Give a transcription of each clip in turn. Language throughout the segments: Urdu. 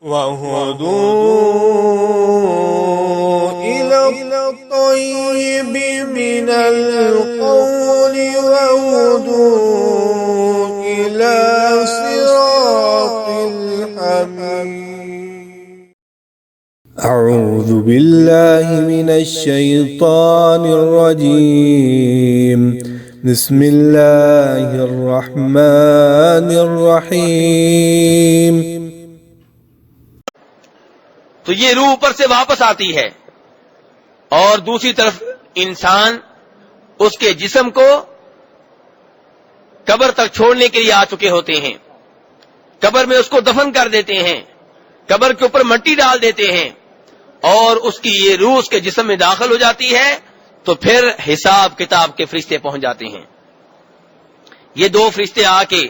وَهُدُوا إِلَى الطَّيِّبِ مِنَ الْقَوْلِ وَهُدُوا إِلَى صِرَاطِ الْحَمِيدِ. أعوذ بالله من الشيطان الرجيم. بسم الله الرحمن الرحیم. تو یہ روح اوپر سے واپس آتی ہے اور دوسری طرف انسان اس کے جسم کو قبر تک چھوڑنے کے لیے آ چکے ہوتے ہیں. قبر میں اس کو دفن کر دیتے ہیں, قبر کے اوپر مٹی ڈال دیتے ہیں اور اس کی یہ روح اس کے جسم میں داخل ہو جاتی ہے. تو پھر حساب کتاب کے فرشتے پہنچ جاتے ہیں. یہ دو فرشتے آ کے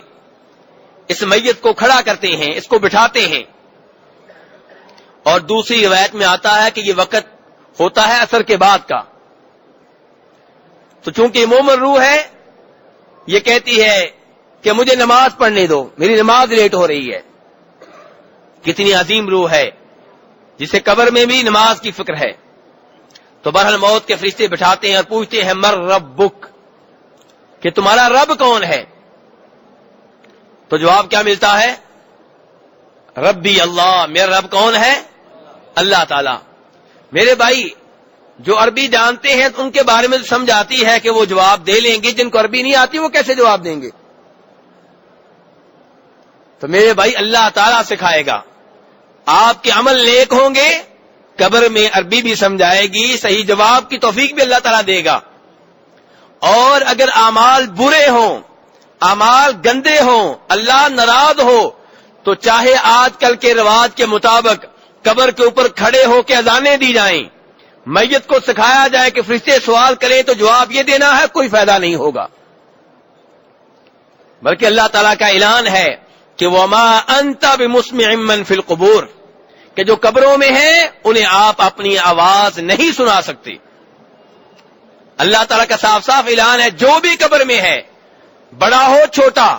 اس میت کو کھڑا کرتے ہیں, اس کو بٹھاتے ہیں. اور دوسری روایت میں آتا ہے کہ یہ وقت ہوتا ہے عصر کے بعد کا. تو چونکہ یہ مومن روح ہے, یہ کہتی ہے کہ مجھے نماز پڑھنے دو, میری نماز لیٹ ہو رہی ہے. کتنی عظیم روح ہے جسے قبر میں بھی نماز کی فکر ہے. تو بہرحال موت کے فرشتے بٹھاتے ہیں اور پوچھتے ہیں مر ربک, کہ تمہارا رب کون ہے؟ تو جواب کیا ملتا ہے؟ ربی اللہ, میرا رب کون ہے؟ اللہ تعالی. میرے بھائی جو عربی جانتے ہیں ان کے بارے میں سمجھ آتی ہے کہ وہ جواب دے لیں گے, جن کو عربی نہیں آتی وہ کیسے جواب دیں گے؟ تو میرے بھائی اللہ تعالیٰ سکھائے گا. آپ کے عمل نیک ہوں گے, قبر میں عربی بھی سمجھائے گی, صحیح جواب کی توفیق بھی اللہ تعالیٰ دے گا. اور اگر اعمال برے ہوں, اعمال گندے ہوں, اللہ ناراض ہو, تو چاہے آج کل کے رواج کے مطابق قبر کے اوپر کھڑے ہو کے اذانیں دی جائیں, میت کو سکھایا جائے کہ فرشتے سوال کریں تو جواب یہ دینا ہے, کوئی فائدہ نہیں ہوگا. بلکہ اللہ تعالیٰ کا اعلان ہے کہ وَمَا أَنْتَ بِمُسْمِعٍ مَّن فِي الْقُبُورِ, کہ جو قبروں میں ہیں انہیں آپ اپنی آواز نہیں سنا سکتے. اللہ تعالیٰ کا صاف صاف اعلان ہے, جو بھی قبر میں ہے, بڑا ہو چھوٹا,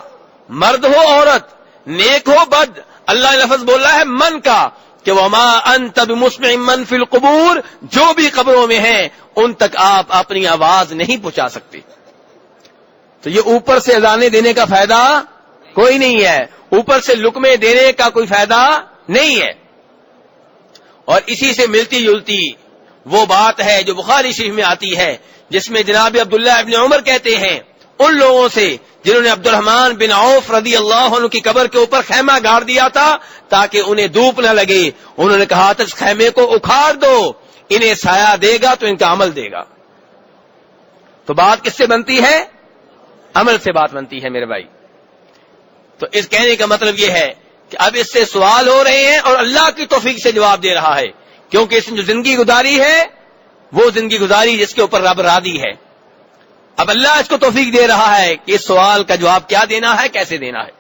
مرد ہو عورت, نیک ہو بد, اللہ نے لفظ بولا ہے من کا کہ وَمَا أَنْتَ بِمُسْمِعٍ مَّن فِي الْقُبُورِ, جو بھی قبروں میں ہیں ان تک آپ اپنی آواز نہیں پہنچا سکتے. تو یہ اوپر سے اذانیں دینے کا فائدہ کوئی نہیں ہے, اوپر سے لقمے دینے کا کوئی فائدہ نہیں ہے. اور اسی سے ملتی جلتی وہ بات ہے جو بخاری شریف میں آتی ہے, جس میں جناب عبداللہ ابن عمر کہتے ہیں ان لوگوں سے جنہوں نے عبد الرحمن بن عوف رضی اللہ عنہ کی قبر کے اوپر خیمہ گاڑ دیا تھا تاکہ انہیں دھوپ نہ لگے, انہوں نے کہا تھا اس خیمے کو اکھاڑ دو, انہیں سایہ دے گا تو ان کا عمل دے گا. تو بات کس سے بنتی ہے؟ عمل سے بات بنتی ہے میرے بھائی. تو اس کہنے کا مطلب یہ ہے کہ اب اس سے سوال ہو رہے ہیں اور اللہ کی توفیق سے جواب دے رہا ہے, کیونکہ اس نے جو زندگی گزاری ہے وہ زندگی گزاری جس کے اوپر رب راضی ہے. اب اللہ اس کو توفیق دے رہا ہے کہ اس سوال کا جواب کیا دینا ہے, کیسے دینا ہے.